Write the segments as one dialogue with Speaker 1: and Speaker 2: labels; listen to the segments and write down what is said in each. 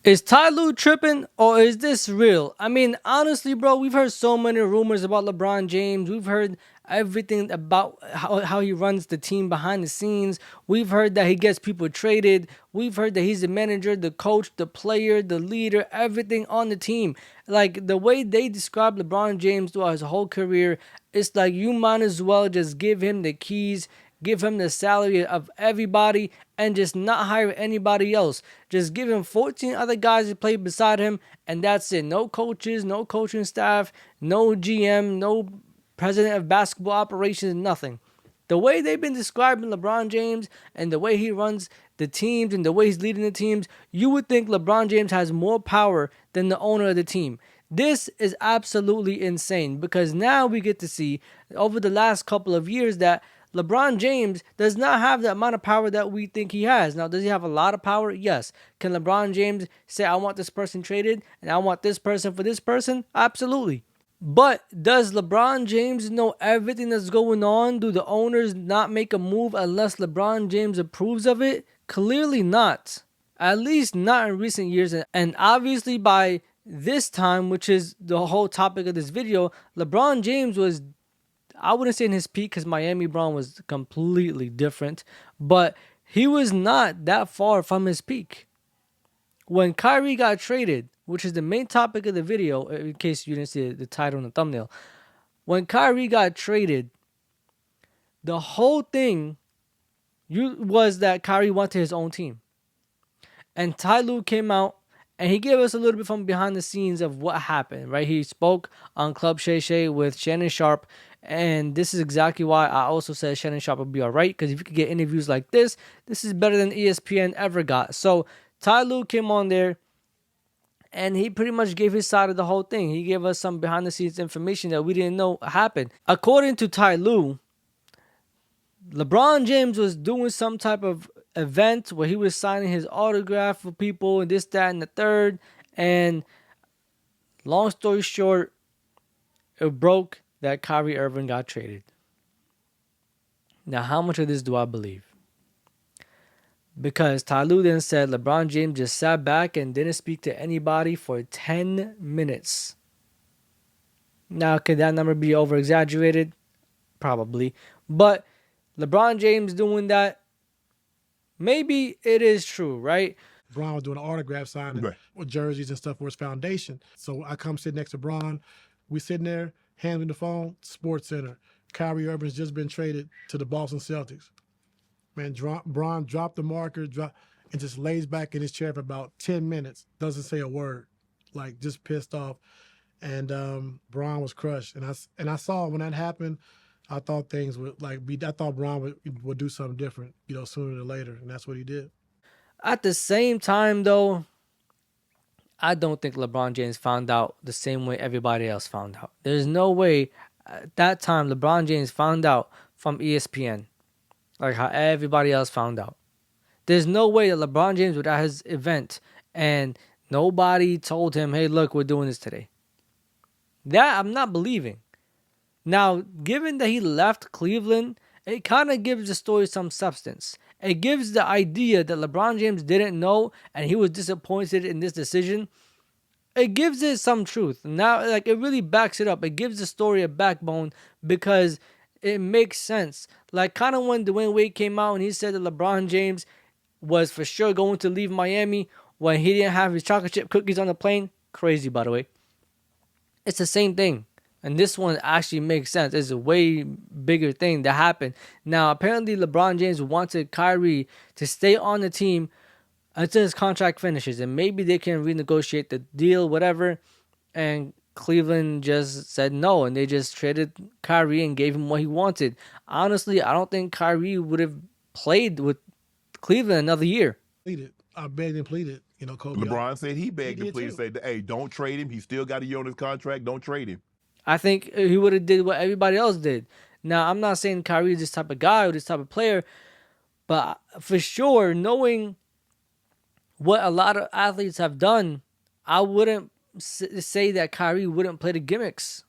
Speaker 1: Is Ty Lue tripping or is this real? I mean, honestly, bro, we've heard so many rumors about LeBron James. We've heard everything about how he runs the team behind the scenes. We've heard that he gets people traded. We've heard that he's the manager, the coach, the player, the leader, everything on the team. Like the way they describe LeBron James throughout his whole career, it's like you might as well just give him the keys, give him the salary of everybody, and just not hire anybody else. Just give him 14 other guys to play beside him, and that's it. No coaches, no coaching staff, no GM, no president of basketball operations, nothing. The way they've been describing LeBron James and the way he runs the teams and the way he's leading the teams, you would think LeBron James has more power than the owner of the team. This is absolutely insane because now we get to see over the last couple of years that LeBron James does not have the amount of power that we think he has. Now, does he have a lot of power? Yes. Can LeBron James say, I want this person traded and I want this person for this person? Absolutely. But does LeBron James know everything that's going on? Do the owners not make a move unless LeBron James approves of it? Clearly not. At least not in recent years. And obviously by this time, which is the whole topic of this video, LeBron James was, I wouldn't say in his peak because Miami Brown was completely different, but he was not that far from his peak. When Kyrie got traded, which is the main topic of the video, in case you didn't see the title and the thumbnail, when Kyrie got traded, the whole thing was that Kyrie wanted his own team. And Ty Lue came out and he gave us a little bit from behind the scenes of what happened, right? He spoke on Club Shay Shay with Shannon Sharpe. And this is exactly why I also said Shannon Sharpe would be all right. Because if you could get interviews like this is better than ESPN ever got. So Ty Lue came on there and he pretty much gave his side of the whole thing. He gave us some behind the scenes information that we didn't know happened. According to Ty Lue, LeBron James was doing some type of event where he was signing his autograph for people and this, that, and the third. And long story short, it broke that Kyrie Irving got traded. Now, how much of this do I believe? Because Ty Lue then said LeBron James just sat back and didn't speak to anybody for 10 minutes. Now, could that number be over-exaggerated? Probably. But LeBron James doing that, maybe it is true, right?
Speaker 2: Bron was doing an autograph signing with jerseys and stuff for his foundation. So I come sit next to Bron. We sitting there, handing the phone, Sports Center. Kyrie Irving's just been traded to the Boston Celtics. Man, Bron dropped the marker, and just lays back in his chair for about 10 minutes. Doesn't say a word, like just pissed off. And Bron was crushed. And I saw when that happened, I thought things would I thought Bron would do something different, sooner than later, and that's what he did.
Speaker 1: At the same time, though, I don't think LeBron James found out the same way everybody else found out. There's no way at that time LeBron James found out from ESPN, like how everybody else found out. There's no way that LeBron James was at his event and nobody told him, hey, look, we're doing this today. That I'm not believing. Now, given that he left Cleveland, it kind of gives the story some substance. It gives the idea that LeBron James didn't know and he was disappointed in this decision. It gives it some truth. Now, like, it really backs it up. It gives the story a backbone because it makes sense. Like, kind of when Dwayne Wade came out and he said that LeBron James was for sure going to leave Miami when he didn't have his chocolate chip cookies on the plane. Crazy, by the way. It's the same thing. And this one actually makes sense. It's a way bigger thing that happened. Now, apparently LeBron James wanted Kyrie to stay on the team until his contract finishes. And maybe they can renegotiate the deal, whatever. And Cleveland just said no. And they just traded Kyrie and gave him what he wanted. Honestly, I don't think Kyrie would have played with Cleveland another year.
Speaker 2: I begged and pleaded. Kobe.
Speaker 3: LeBron said he begged and pleaded, said, hey, don't trade him. He still got a year on his contract. Don't trade him.
Speaker 1: I think he would have did what everybody else did. Now, I'm not saying Kyrie is this type of guy or this type of player, but for sure, knowing what a lot of athletes have done, I wouldn't say that Kyrie wouldn't play the gimmicks.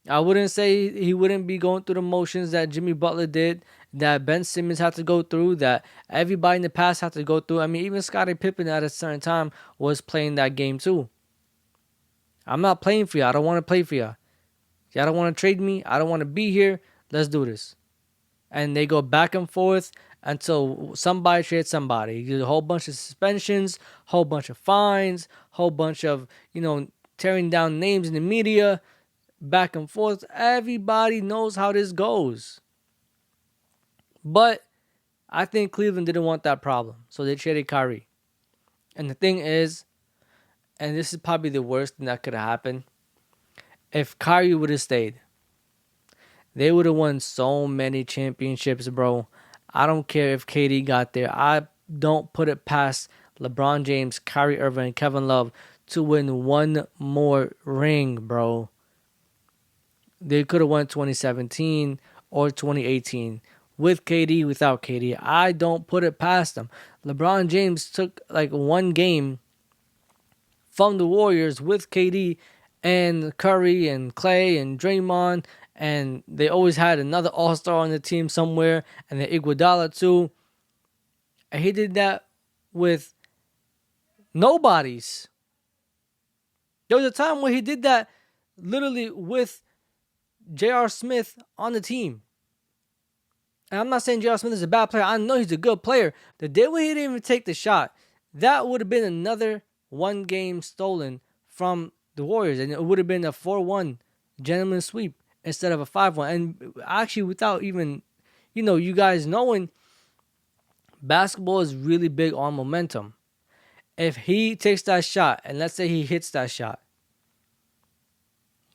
Speaker 1: I wouldn't say he wouldn't be going through the motions that Jimmy Butler did that Ben Simmons had to go through, that everybody in the past had to go through. I mean, even Scottie Pippen at a certain time was playing that game too. I'm not playing for you. I don't want to play for you. Y'all don't want to trade me. I don't want to be here. Let's do this. And they go back and forth until somebody trades somebody. There's a whole bunch of suspensions, whole bunch of fines, whole bunch of, tearing down names in the media, back and forth. Everybody knows how this goes. But I think Cleveland didn't want that problem, so they traded Kyrie. And the thing is, and this is probably the worst thing that could have happened, if Kyrie would have stayed, they would have won so many championships, bro. I don't care if KD got there. I don't put it past LeBron James, Kyrie Irving, and Kevin Love to win one more ring, bro. They could have won 2017 or 2018 with KD, without KD. I don't put it past them. LeBron James took like one game from the Warriors with KD and Curry and Clay and Draymond, and they always had another all-star on the team somewhere, and then Iguodala too. And he did that with nobodies. There was a time where he did that literally with J.R. Smith on the team. And I'm not saying J.R. Smith is a bad player. I know he's a good player. The day when he didn't even take the shot, that would have been another one game stolen from the Warriors. And it would have been a 4-1 gentleman's sweep instead of a 5-1. And actually, without even, you guys knowing, basketball is really big on momentum. If he takes that shot, and let's say he hits that shot,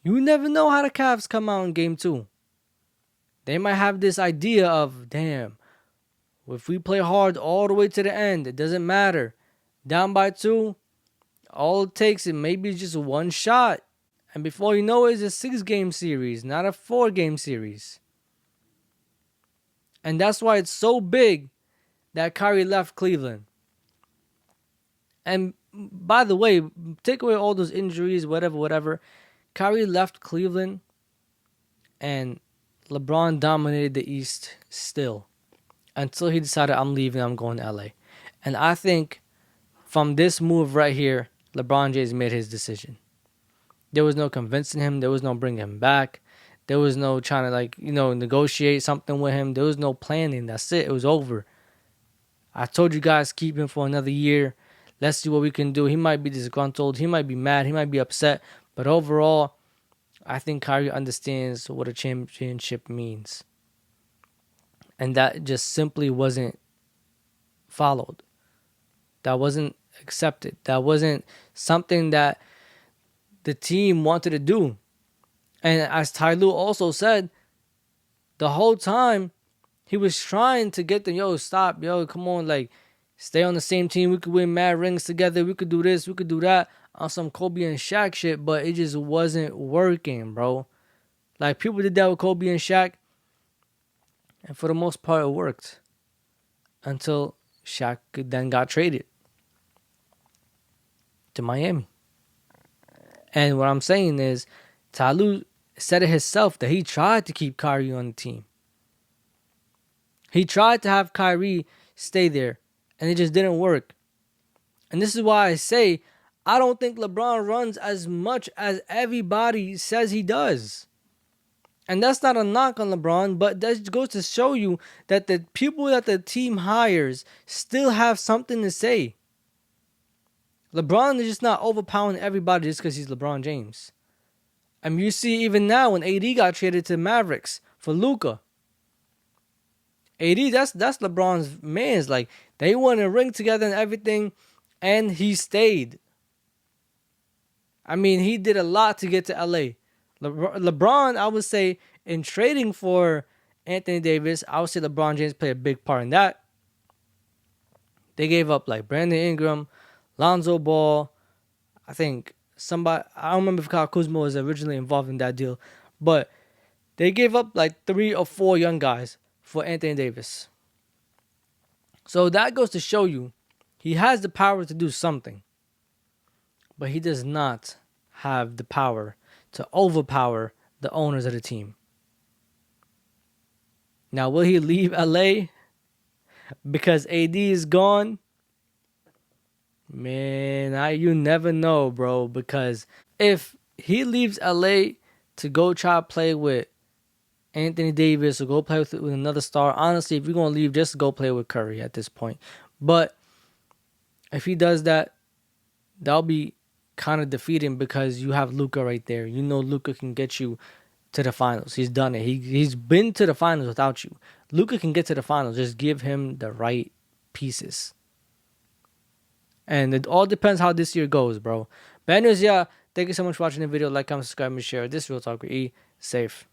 Speaker 1: you never know how the Cavs come out in game 2. They might have this idea of, damn, if we play hard all the way to the end, it doesn't matter. Down by 2, all it takes is maybe just one shot. And before you know it, it's a 6-game series, not a 4-game series. And that's why it's so big that Kyrie left Cleveland. And by the way, take away all those injuries, whatever. Kyrie left Cleveland and LeBron dominated the East still until he decided, I'm leaving, I'm going to LA. And I think from this move right here, LeBron James made his decision. There was no convincing him. There was no bringing him back. There was no trying to negotiate something with him. There was no planning. That's it. It was over. I told you guys, keep him for another year. Let's see what we can do. He might be disgruntled. He might be mad. He might be upset. But overall, I think Kyrie understands what a championship means. And that just simply wasn't followed. That wasn't accepted. That wasn't something that the team wanted to do. And as Tyronn Lue also said, the whole time he was trying to get them, stop, come on, stay on the same team. We could win mad rings together. We could do this, we could do that on some Kobe and Shaq shit, but it just wasn't working, bro. People did that with Kobe and Shaq, and for the most part, it worked. Until Shaq then got traded to Miami. And what I'm saying is, Tyronn Lue said it himself that he tried to keep Kyrie on the team. He tried to have Kyrie stay there, and it just didn't work. And this is why I say, I don't think LeBron runs as much as everybody says he does. And that's not a knock on LeBron, but that goes to show you that the people that the team hires still have something to say. LeBron is just not overpowering everybody just because he's LeBron James. I mean, you see even now when AD got traded to Mavericks for Luka. AD, that's LeBron's mans. They won a ring together and everything, and he stayed. I mean, he did a lot to get to LA. LeBron, I would say, in trading for Anthony Davis, I would say LeBron James played a big part in that. They gave up Brandon Ingram, Lonzo Ball. I think somebody, I don't remember if Kyle Kuzma was originally involved in that deal, but they gave up 3 or 4 young guys for Anthony Davis. So that goes to show you he has the power to do something, but he does not have the power to overpower the owners of the team. Now, will he leave LA because AD is gone? Man, you never know, bro. Because if he leaves LA to go try to play with Anthony Davis or go play with another star, honestly, if you're going to leave, just go play with Curry at this point. But if he does that, that'll be kind of defeating because you have Luka right there. You know Luka can get you to the finals. He's done it. He's been to the finals without you. Luka can get to the finals. Just give him the right pieces. And it all depends how this year goes, bro. But anyways, yeah, thank you so much for watching the video. Like, comment, subscribe, and share. This is Real Talk with E. Safe.